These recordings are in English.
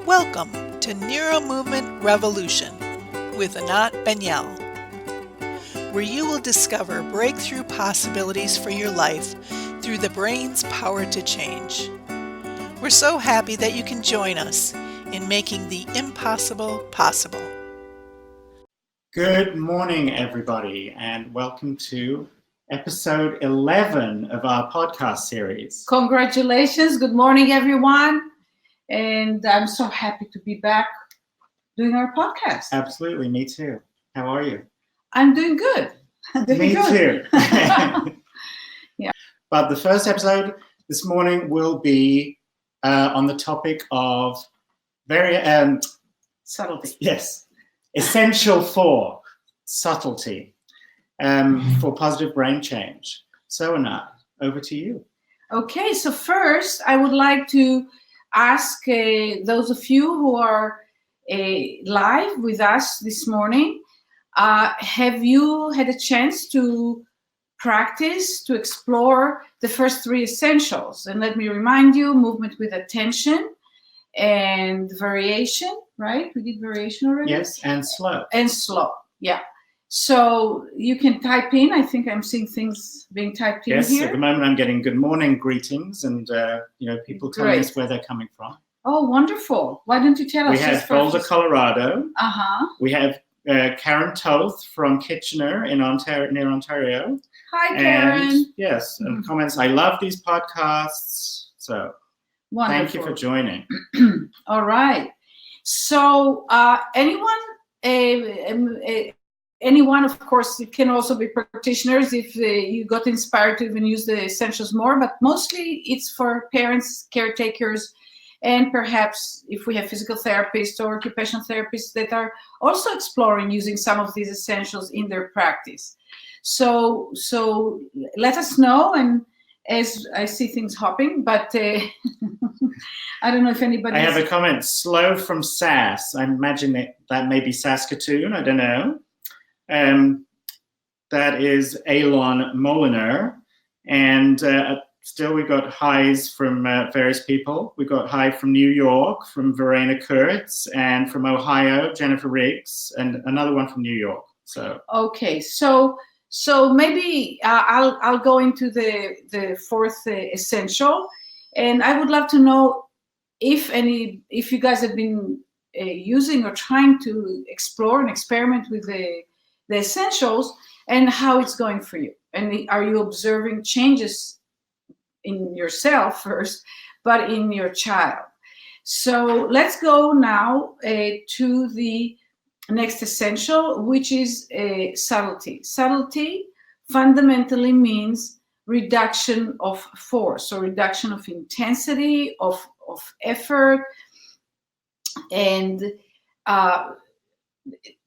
Welcome to NeuroMovement Revolution with Anat Baniel, where you will discover breakthrough possibilities for your life through the brain's power to change. We're so happy that you can join us in making the impossible possible. Good morning, everybody, and welcome to episode 11 of our podcast series. Congratulations. Good morning, everyone. And I'm so happy to be back doing our podcast. Absolutely, me too. How are you? I'm doing good. Me too. Yeah. But the first episode this morning will be on the topic of Subtlety. Yes, essential for subtlety for positive brain change. So, Anat, over to you. Okay, so first I would like to ask those of you who are live with us this morning, have you had a chance to practice, to explore the first three essentials? And let me remind you, movement with attention and variation, right? We did variation already? Yes, and slow. And slow, yeah. So you can type in. I think I'm seeing things being typed in here. Yes, at the moment I'm getting good morning greetings and people telling us where they're coming from. Oh, wonderful. Why don't you tell us? We have Boulder, Colorado. Uh-huh. We have Karen Toth from Kitchener in Ontario, near Ontario. Hi, Karen. And yes, and comments, I love these podcasts. So wonderful. Thank you for joining. All right. So anyone, of course, it can also be practitioners if you got inspired to even use the essentials more, but mostly it's for parents, caretakers, and perhaps if we have physical therapists or occupational therapists that are also exploring using some of these essentials in their practice. So let us know, and as I see things hopping, but I don't know if anybody... I have a comment, slow from Sass. I imagine that may be Saskatoon, I don't know. That is Alon Moliner, and still we got highs from various people. We got hi from New York, from Verena Kurtz, and from Ohio, Jennifer Riggs, and another one from New York. So okay, so maybe I'll go into the fourth essential, and I would love to know if you guys have been using or trying to explore and experiment with the essentials and how it's going for you. And are you observing changes in yourself first, but in your child? So let's go now to the next essential, which is subtlety. Subtlety fundamentally means reduction of force, or reduction of intensity, of effort. And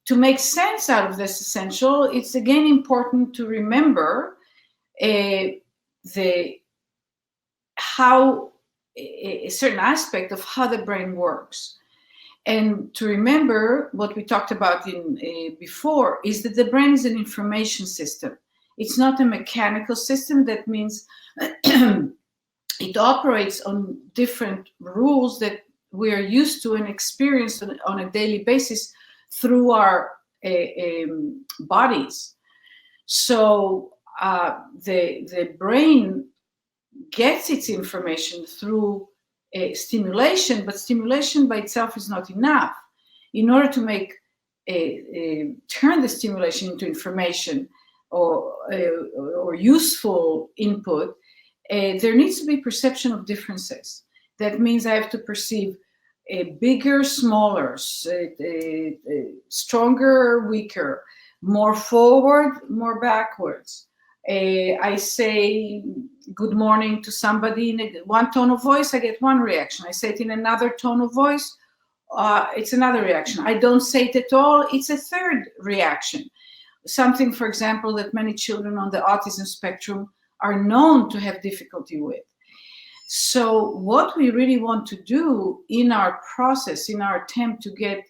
to make sense out of this essential, it's again important to remember how a certain aspect of how the brain works. And to remember what we talked about before is that the brain is an information system. It's not a mechanical system. That means it operates on different rules that we are used to and experience on a daily basis through our bodies. So the brain gets its information through stimulation, but stimulation by itself is not enough. In order to turn the stimulation into information or useful input, there needs to be perception of differences. That means I have to perceive bigger, smaller, stronger, weaker, more forward, more backwards. I say good morning to somebody in one tone of voice, I get one reaction. I say it in another tone of voice, it's another reaction. I don't say it at all, it's a third reaction. Something, for example, that many children on the autism spectrum are known to have difficulty with. So what we really want to do in our process, in our attempt to get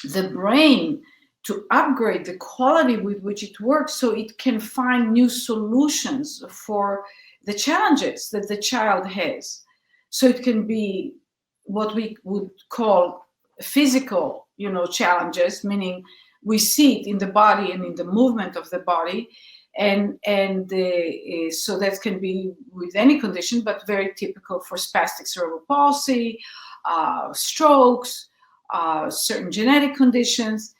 the brain to upgrade the quality with which it works so it can find new solutions for the challenges that the child has. So it can be what we would call physical, challenges, meaning we see it in the body and in the movement of the body, and so that can be with any condition, but very typical for spastic cerebral palsy, strokes, certain genetic conditions.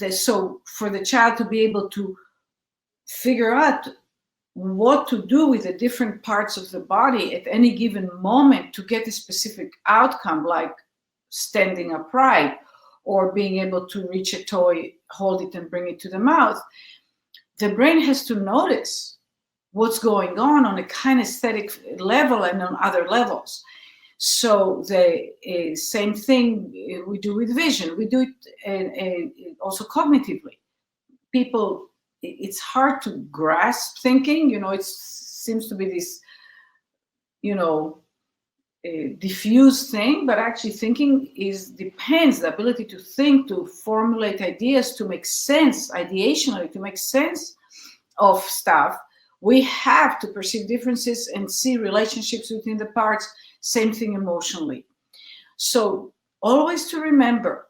So for the child to be able to figure out what to do with the different parts of the body at any given moment to get a specific outcome, like standing upright or being able to reach a toy, hold it and bring it to the mouth, the brain has to notice what's going on a kinesthetic level and on other levels. So the same thing we do with vision. We do it also cognitively. People, it's hard to grasp thinking. It seems to be this, diffuse thing, but actually thinking depends, the ability to think, to formulate ideas, to make sense, ideationally, to make sense of stuff. We have to perceive differences and see relationships within the parts. Same thing emotionally. So always to remember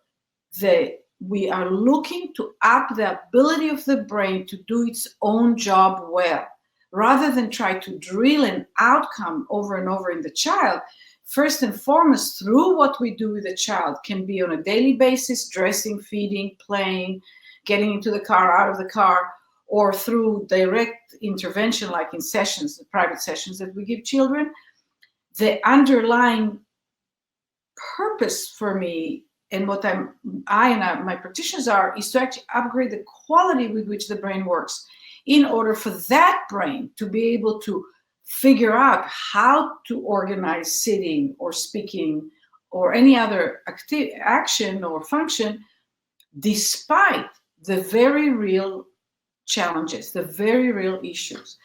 that we are looking to up the ability of the brain to do its own job well, rather than try to drill an outcome over and over in the child. First and foremost, through what we do with the child, can be on a daily basis, dressing, feeding, playing, getting into the car, out of the car, or through direct intervention, like in sessions, the private sessions that we give children. The underlying purpose for me, and what my practitioners are, is to actually upgrade the quality with which the brain works, in order for that brain to be able to figure out how to organize sitting or speaking or any other action or function, despite the very real challenges, the very real issues.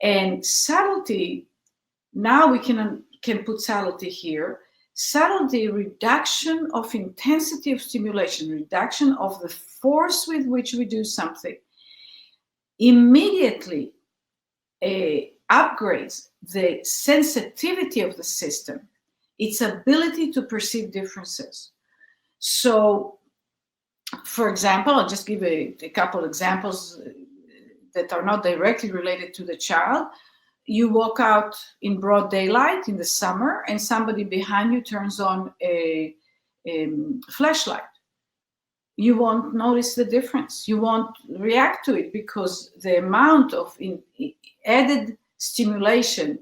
And subtlety, now we can put subtlety here. Subtlety, reduction of intensity of stimulation, reduction of the force with which we do something, immediately upgrades the sensitivity of the system, its ability to perceive differences. So, for example, I'll just give a couple examples that are not directly related to the child. You walk out in broad daylight in the summer and somebody behind you turns on a flashlight. You won't notice the difference. You won't react to it, because the amount of added stimulation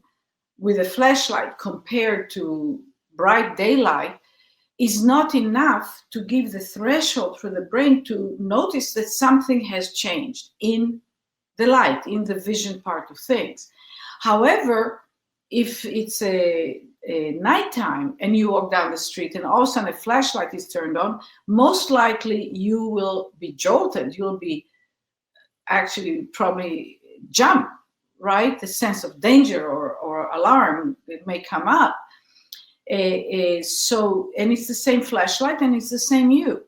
with a flashlight compared to bright daylight is not enough to give the threshold for the brain to notice that something has changed in the light, in the vision part of things. However, if it's a nighttime and you walk down the street and all of a sudden a flashlight is turned on, most likely you will be jolted. You'll be actually probably jump, right? The sense of danger or alarm, it may come up. So, and it's the same flashlight and it's the same you.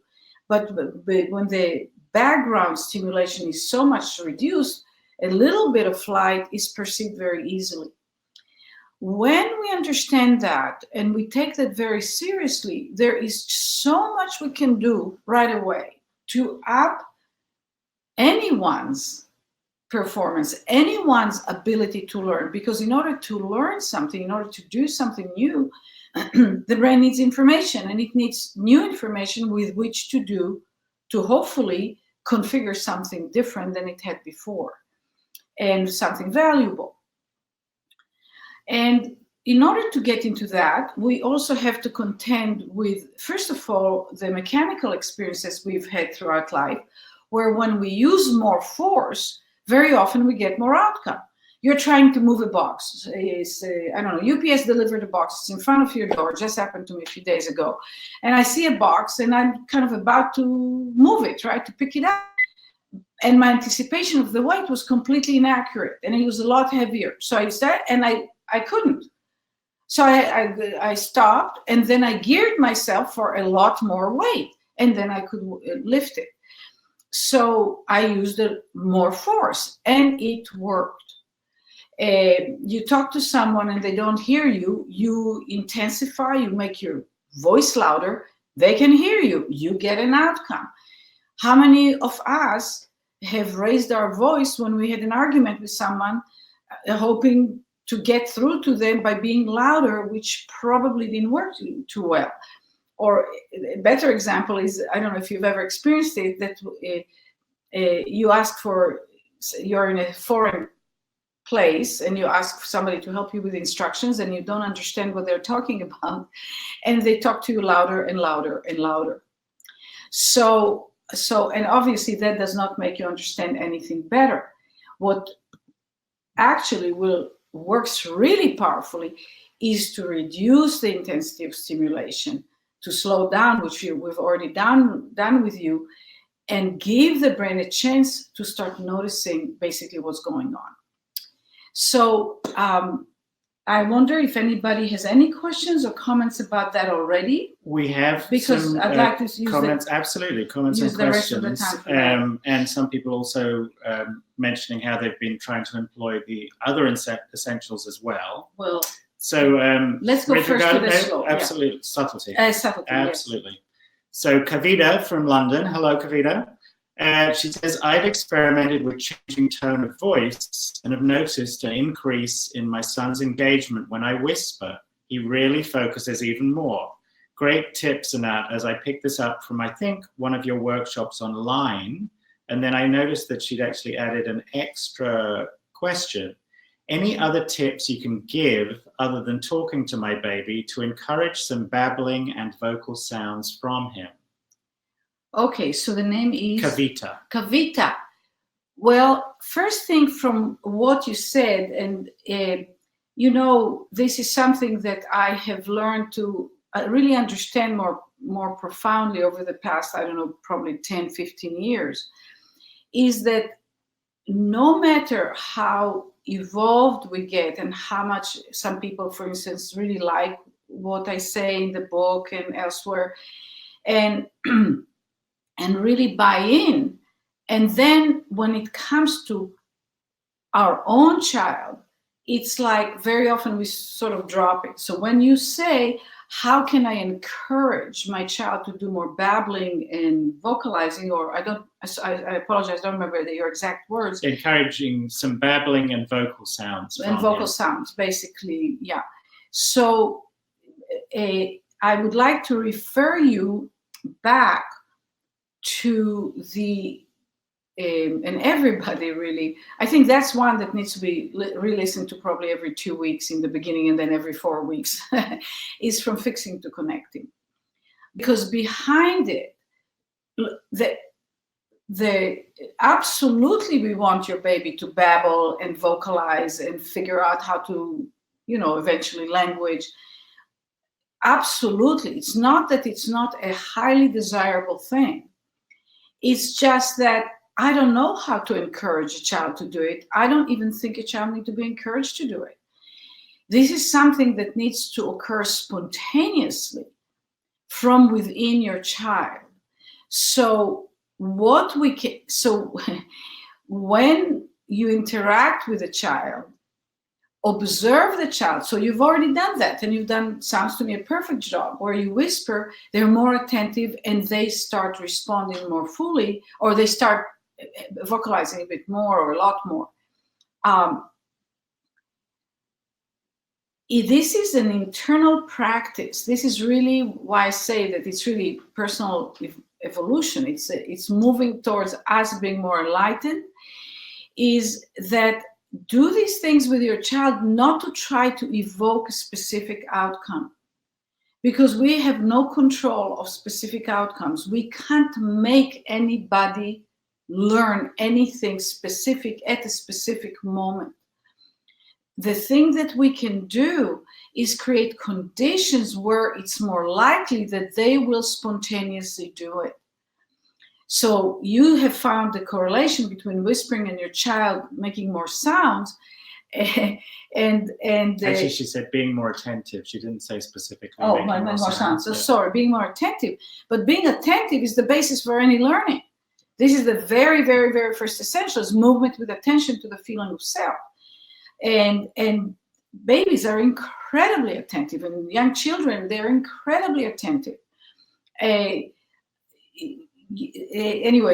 But when the background stimulation is so much reduced, a little bit of light is perceived very easily. When we understand that and we take that very seriously, there is so much we can do right away to up anyone's performance, anyone's ability to learn. Because in order to learn something, in order to do something new, the brain needs information, and it needs new information with which to hopefully configure something different than it had before, and something valuable. And in order to get into that, we also have to contend with, first of all, the mechanical experiences we've had throughout life, where when we use more force, very often we get more outcome. You're trying to move a box. UPS delivered a box. It's in front of your door. It just happened to me a few days ago. And I see a box and I'm kind of about to move it, right, to pick it up. And my anticipation of the weight was completely inaccurate, and it was a lot heavier. So I started, and I couldn't. So I stopped, and then I geared myself for a lot more weight, and then I could lift it. So I used more force, and it worked. You talk to someone and they don't hear you, you intensify, you make your voice louder, they can hear you, you get an outcome. How many of us have raised our voice when we had an argument with someone, hoping to get through to them by being louder, which probably didn't work too well? Or a better example is, I don't know if you've ever experienced it, that you ask for, you're in a foreign place and you ask somebody to help you with instructions and you don't understand what they're talking about, and they talk to you louder and louder and louder. So and obviously that does not make you understand anything better. What actually works really powerfully is to reduce the intensity of stimulation, to slow down, which we've already done with you, and give the brain a chance to start noticing basically what's going on. So I wonder if anybody has any questions or comments about that already. We have because some, I'd like to use comments, absolutely, comments and questions. And some people also mentioning how they've been trying to employ the other essentials as well. Well, so let's go first to the slow. Absolutely, yeah. subtlety. Subtlety, absolutely. Yes. So Kavita from London, hello Kavita. She says, I've experimented with changing tone of voice and have noticed an increase in my son's engagement when I whisper. He really focuses even more. Great tips, Anat, as I picked this up from, I think, one of your workshops online. And then I noticed that she'd actually added an extra question. Any other tips you can give other than talking to my baby to encourage some babbling and vocal sounds from him? Okay, so the name is? Kavita. Kavita. Well, first thing from what you said, and you know, this is something that I have learned to really understand more profoundly over the past, I don't know, probably 10, 15 years, is that no matter how evolved we get and how much some people, for instance, really like what I say in the book and elsewhere, and really buy in. And then when it comes to our own child, it's like very often we sort of drop it. So when you say, how can I encourage my child to do more babbling and vocalizing, or I apologize, I don't remember your exact words. Encouraging some babbling and vocal sounds. And vocal sounds, basically, yeah. So I would like to refer you back to the, and everybody really, I think that's one that needs to be re-listened to probably every 2 weeks in the beginning and then every 4 weeks, is From Fixing to Connecting. Because behind it, the absolutely we want your baby to babble and vocalize and figure out how to, you know, eventually language. Absolutely. It's not that it's not a highly desirable thing. It's just that I don't know how to encourage a child to do it. I don't even think a child needs to be encouraged to do it. This is something that needs to occur spontaneously from within your child. So when you interact with a child, observe the child. So you've already done that, and you've done, sounds to me, a perfect job. Where you whisper, they're more attentive and they start responding more fully, or they start vocalizing a bit more or a lot more. This is an internal practice. This is really why I say that it's really personal evolution. It's moving towards us being more enlightened. Is that do these things with your child not to try to evoke a specific outcome, because we have no control of specific outcomes. We can't make anybody learn anything specific at a specific moment. The thing that we can do is create conditions where it's more likely that they will spontaneously do it. So you have found the correlation between whispering and your child making more sounds, and actually she said being more attentive. She didn't say specifically. Oh, making more sounds. So sorry, being more attentive. But being attentive is the basis for any learning. This is the very, very, very first essential, is movement with attention to the feeling of self. And babies are incredibly attentive, and young children, they're incredibly attentive. Anyway,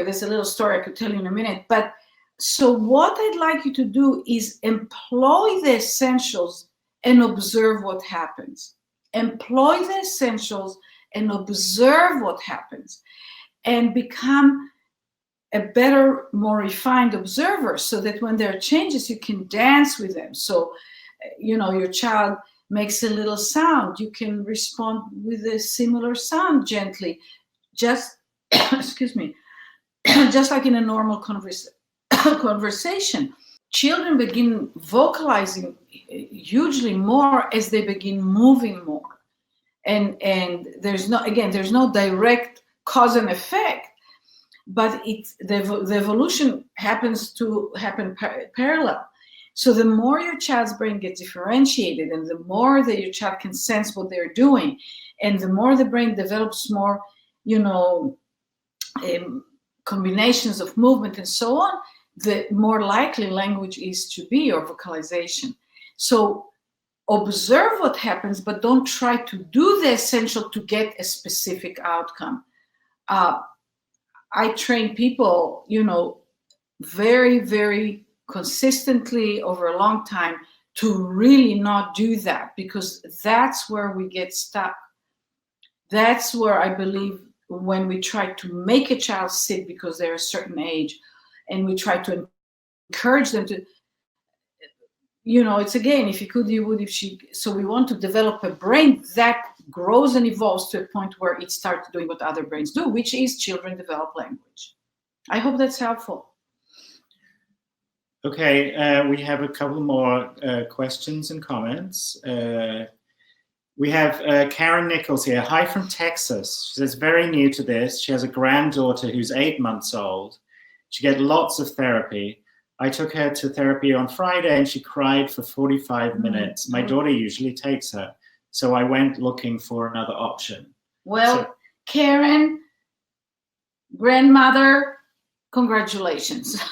there's a little story I could tell you in a minute. But so what I'd like you to do is employ the essentials and observe what happens. Employ the essentials and observe what happens, and become a better, more refined observer, so that when there are changes, you can dance with them. So, your child makes a little sound, you can respond with a similar sound gently, just, excuse me, just like in a normal conversation. Children begin vocalizing hugely more as they begin moving more. And there's no direct cause and effect, but the evolution happens to happen parallel. So the more your child's brain gets differentiated, and the more that your child can sense what they're doing, and the more the brain develops more, combinations of movement and so on, the more likely language is to be, or vocalization. So observe what happens, but don't try to do the essential to get a specific outcome. I train people, very, very consistently over a long time to really not do that, because that's where we get stuck. That's where I believe when we try to make a child sit because they're a certain age, and we try to encourage them to, it's again, if you could, you would, if she. So we want to develop a brain that grows and evolves to a point where it starts doing what other brains do, which is children develop language. I hope that's helpful. Okay, we have a couple more questions and comments. We have Karen Nichols here. Hi from Texas. She says, very new to this. She has a granddaughter who's 8 months old. She gets lots of therapy. I took her to therapy on Friday and she cried for 45 minutes. My daughter usually takes her. So I went looking for another option. Well, Karen, grandmother, congratulations.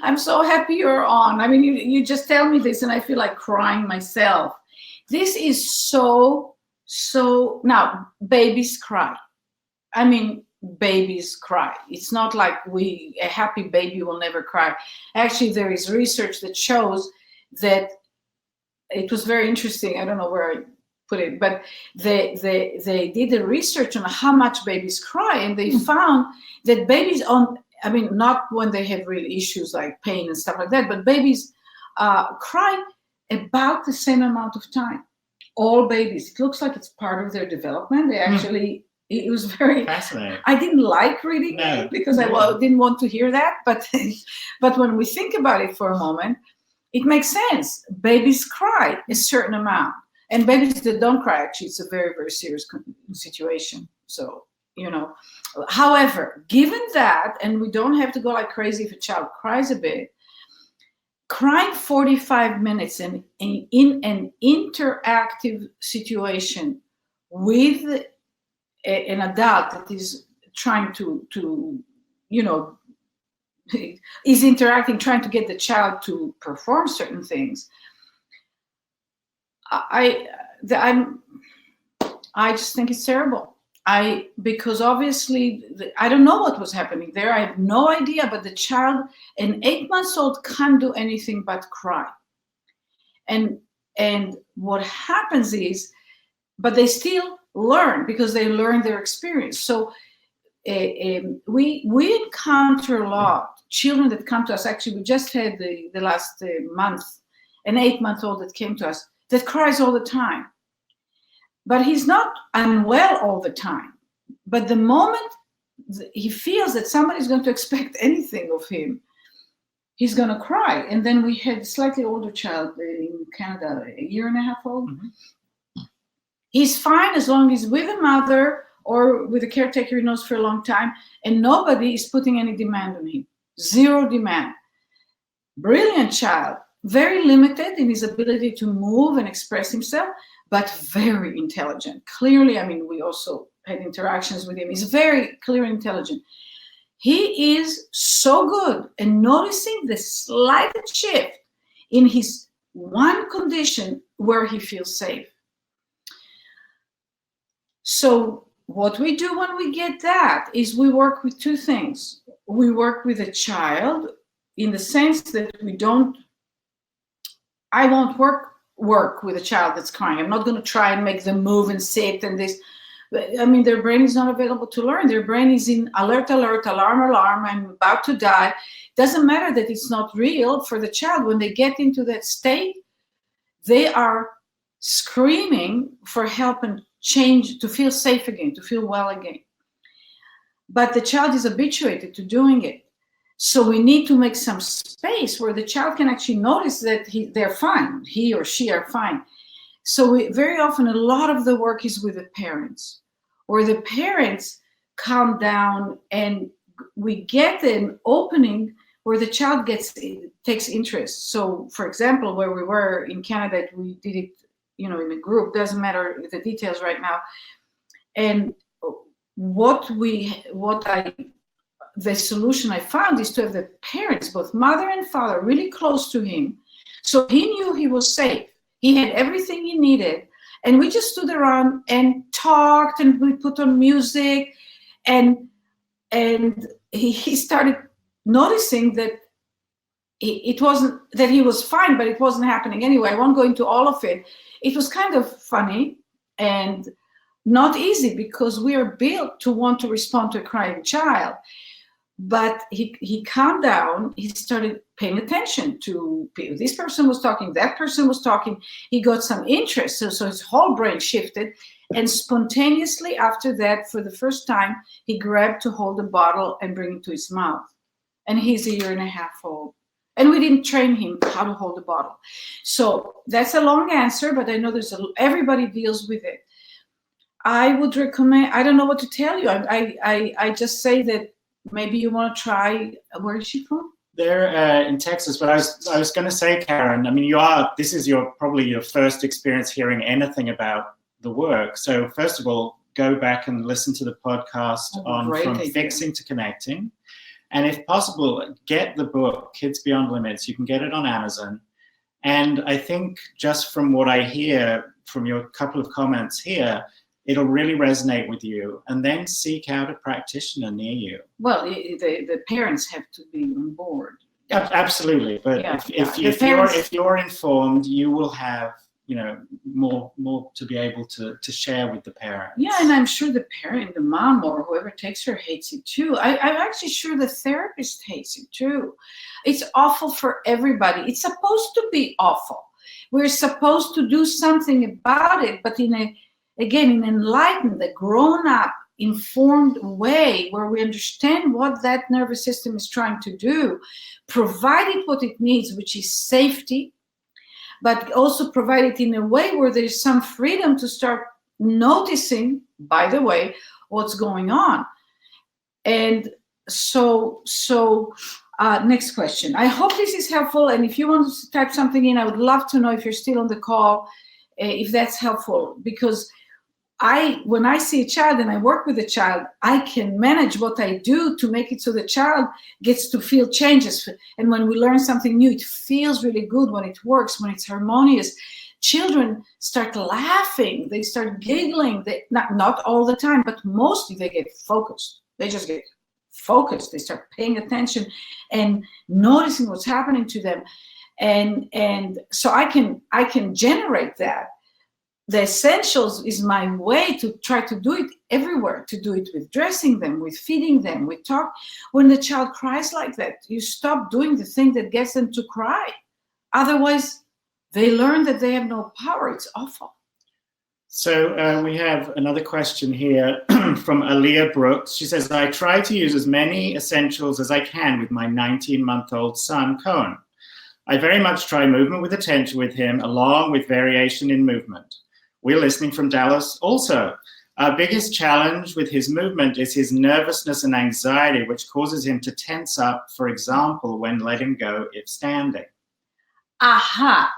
I'm so happy you're on. I mean, you just tell me this and I feel like crying myself. This is so, now babies cry. I mean, babies cry. It's not like a happy baby will never cry. Actually, there is research that shows that, it was very interesting. I don't know where I put it, but they did a research on how much babies cry, and they found that babies not when they have real issues like pain and stuff like that, but babies cry about the same amount of time. All babies. It looks like it's part of their development. They actually, it was very fascinating. I didn't like reading it because I didn't want to hear that, but when we think about it for a moment, it makes sense. Babies cry a certain amount, and babies that don't cry, actually, it's a very, very serious situation. So, however, given that, and we don't have to go like crazy if a child cries a bit, crying 45 minutes in an interactive situation with an adult that is trying to is interacting, trying to get the child to perform certain things. I just think it's terrible. Because obviously I don't know what was happening there. I have no idea. But the child, an 8-month-old, can't do anything but cry. And what happens is, but they still learn because they learn their experience. So we encounter a lot children that come to us. Actually, we just had the last month an 8-month-old that came to us that cries all the time. But he's not unwell all the time. But the moment he feels that somebody's going to expect anything of him, he's going to cry. And then we had a slightly older child in Canada, a 1.5 years old. Mm-hmm. He's fine as long as he's with a mother or with a caretaker he knows for a long time, and nobody is putting any demand on him. Zero demand. Brilliant child. Very limited in his ability to move and express himself, but very intelligent. Clearly, we also had interactions with him. He's very clear and intelligent. He is so good at noticing the slight shift in his one condition where he feels safe. So what we do when we get that is we work with two things. We work with a child in the sense that I won't work with a child that's crying. I'm not going to try and make them move and sit and this. I mean, their brain is not available to learn. Their brain is in alert, alert, alarm, alarm. I'm about to die. Doesn't matter that it's not real for the child. When they get into that state, they are screaming for help and change, to feel safe again, to feel well again. But the child is habituated to doing it. So we need to make some space where the child can actually notice that they're fine, he or she are fine. So very often a lot of the work is with the parents, where the parents calm down and we get an opening where the child takes interest. So for example, where we were in Canada, we did it, in a group, doesn't matter the details right now. And the solution I found is to have the parents, both mother and father, really close to him. So he knew he was safe. He had everything he needed. And we just stood around and talked, and we put on music, and he started noticing that it wasn't that he was fine, but it wasn't happening anyway. I won't go into all of it. It was kind of funny and not easy because we are built to want to respond to a crying child. But he calmed down. He started paying attention to this person was talking, that person was talking. He got some interest. So his whole brain shifted. And spontaneously after that, for the first time, he grabbed to hold a bottle and bring it to his mouth. And he's 1.5 years old. And we didn't train him how to hold a bottle. So that's a long answer, but I know everybody deals with it. I would recommend, I don't know what to tell you. I just say that maybe you want to try. Where is she from? They're in Texas, but I was going to say, Karen, I mean, this is probably your first experience hearing anything about the work. So first of all, go back and listen to the podcast From Fixing to Connecting. And if possible, get the book, Kids Beyond Limits. You can get it on Amazon. And I think just from what I hear from your couple of comments here, it'll really resonate with you. And then seek out a practitioner near you. Well, the parents have to be on board. Absolutely. But if you're informed, you will have more to be able to share with the parents. Yeah, and I'm sure the parent, the mom or whoever takes her hates it too. I'm actually sure the therapist hates it too. It's awful for everybody. It's supposed to be awful. We're supposed to do something about it, but in an enlightened, a grown-up, informed way where we understand what that nervous system is trying to do, provide it what it needs, which is safety, but also provide it in a way where there's some freedom to start noticing, by the way, what's going on. And so next question. I hope this is helpful. And if you want to type something in, I would love to know if you're still on the call, if that's helpful, because when I see a child and I work with a child, I can manage what I do to make it so the child gets to feel changes. And when we learn something new, it feels really good when it works, when it's harmonious. Children start laughing, they start giggling. Not all the time, but mostly they get focused. They just get focused. They start paying attention and noticing what's happening to them. And so I can generate that. The essentials is my way to try to do it everywhere, to do it with dressing them, with feeding them, with talk. When the child cries like that, you stop doing the thing that gets them to cry. Otherwise, they learn that they have no power. It's awful. So we have another question here from Aaliyah Brooks. She says, I try to use as many essentials as I can with my 19-month-old son, Cohen. I very much try movement with attention with him, along with variation in movement. We're listening from Dallas also. Our biggest challenge with his movement is his nervousness and anxiety, which causes him to tense up, for example, when letting go if standing. Aha.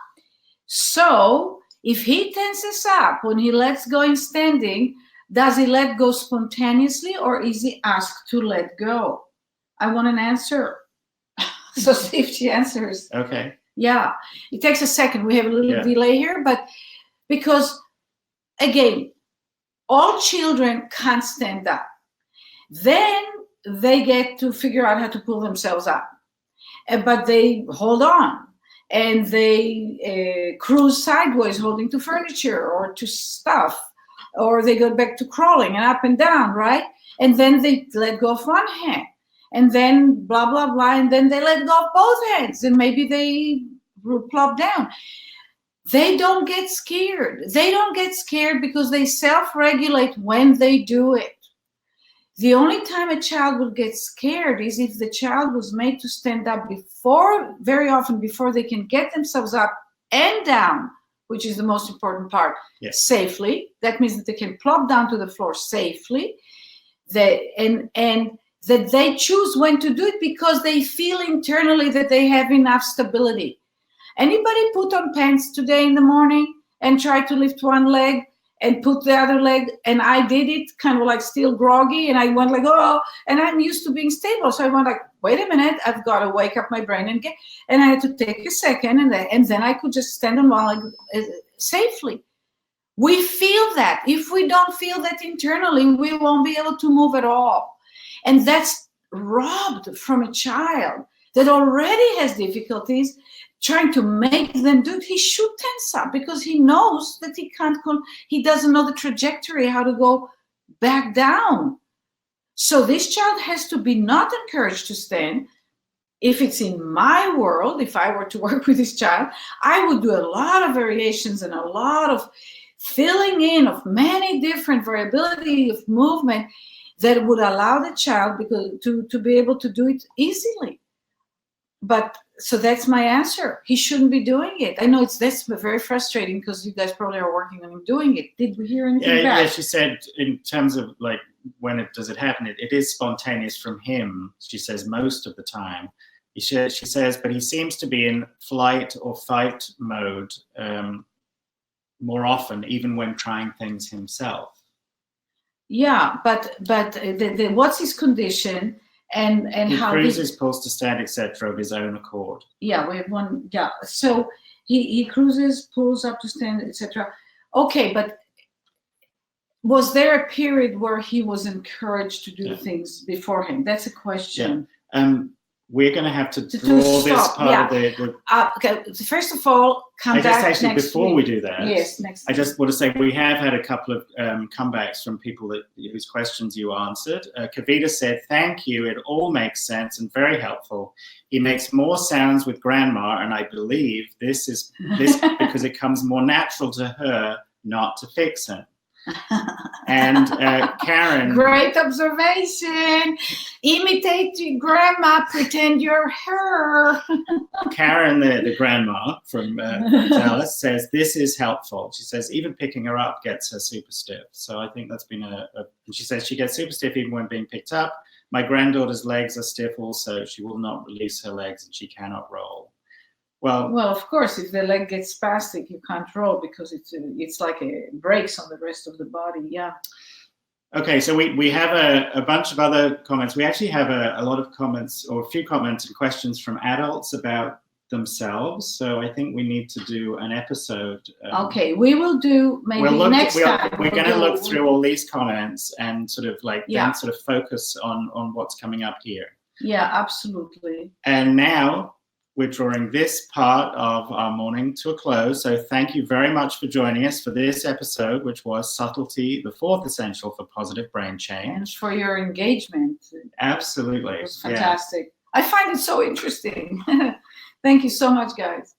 So if he tenses up when he lets go in standing, does he let go spontaneously or is he asked to let go? I want an answer. So see if she answers. Okay. Yeah, it takes a second. We have a little delay here, but because, again, all children can't stand up. Then they get to figure out how to pull themselves up. But they hold on and they cruise sideways holding to furniture or to stuff, or they go back to crawling and up and down, right? And then they let go of one hand, and then blah, blah, blah, and then they let go of both hands, and maybe they plop down. They don't get scared. They don't get scared because they self-regulate when they do it. The only time a child will get scared is if the child was made to stand up very often before they can get themselves up and down, which is the most important part, safely. That means that they can plop down to the floor safely. And that they choose when to do it because they feel internally that they have enough stability. Anybody put on pants today in the morning and try to lift one leg and put the other leg? And I did it kind of like still groggy, and I went like, oh, and I'm used to being stable. So I went like, wait a minute, I've got to wake up my brain and I had to take a second, and then I could just stand on one leg safely. We feel that. If we don't feel that internally, we won't be able to move at all. And that's robbed from a child that already has difficulties. Trying to make them do it. He should tense up because he knows that he can't go, he doesn't know the trajectory, how to go back down. So this child has to be not encouraged to stand. If it's in my world, if I were to work with this child, I would do a lot of variations and a lot of filling in of many different variability of movement that would allow the child to be able to do it easily. But so that's my answer. He shouldn't be doing it. I know that's very frustrating because you guys probably are working on him doing it. Did we hear anything back? Yeah, she said in terms of like does it happen, it is spontaneous from him, she says, most of the time. She says, but he seems to be in flight or fight mode more often, even when trying things himself. Yeah, but what's his condition? And he how cruises, pulls to stand, etc., of his own accord. Yeah, we have one. Yeah, so he cruises, pulls up to stand, etc. Okay, but was there a period where he was encouraged to do things beforehand? That's a question. Yeah. We're going to have to draw this part of the okay, first of all, come back next week. Before we do that, yes, next I just want to say we have had a couple of comebacks from people whose questions you answered. Kavita said, thank you, it all makes sense and very helpful. He makes more sounds with grandma, and I believe this because it comes more natural to her not to fix him. And Karen, great observation. Imitate your grandma, pretend you're her. Karen, the grandma from Dallas, says this is helpful. She says even picking her up gets her super stiff. So I think that's been and she says she gets super stiff even when being picked up. My granddaughter's legs are stiff also. She will not release her legs and she cannot roll. Well, of course, if the leg gets spastic, you can't roll because it's like it breaks on the rest of the body. Yeah. Okay, so we have a bunch of other comments. We actually have a lot of comments, or a few comments and questions from adults about themselves. So I think we need to do an episode. Okay, we will do next time. We're going to look through all these comments and sort of then sort of focus on what's coming up here. Yeah, absolutely. And now we're drawing this part of our morning to a close. So thank you very much for joining us for this episode, which was Subtlety, the fourth essential for positive brain change. And for your engagement. Absolutely. It was fantastic. Yeah. I find it so interesting. Thank you so much, guys.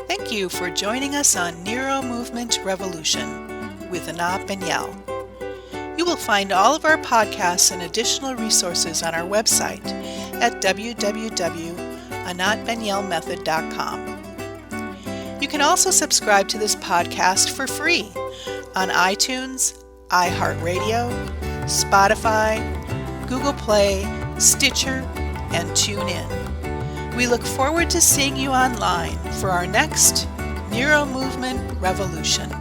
Thank you for joining us on NeuroMovement Revolution with Anat Baniel. You will find all of our podcasts and additional resources on our website at www.anatbanielmethod.com. You can also subscribe to this podcast for free on iTunes, iHeartRadio, Spotify, Google Play, Stitcher, and TuneIn. We look forward to seeing you online for our next NeuroMovement Revolution.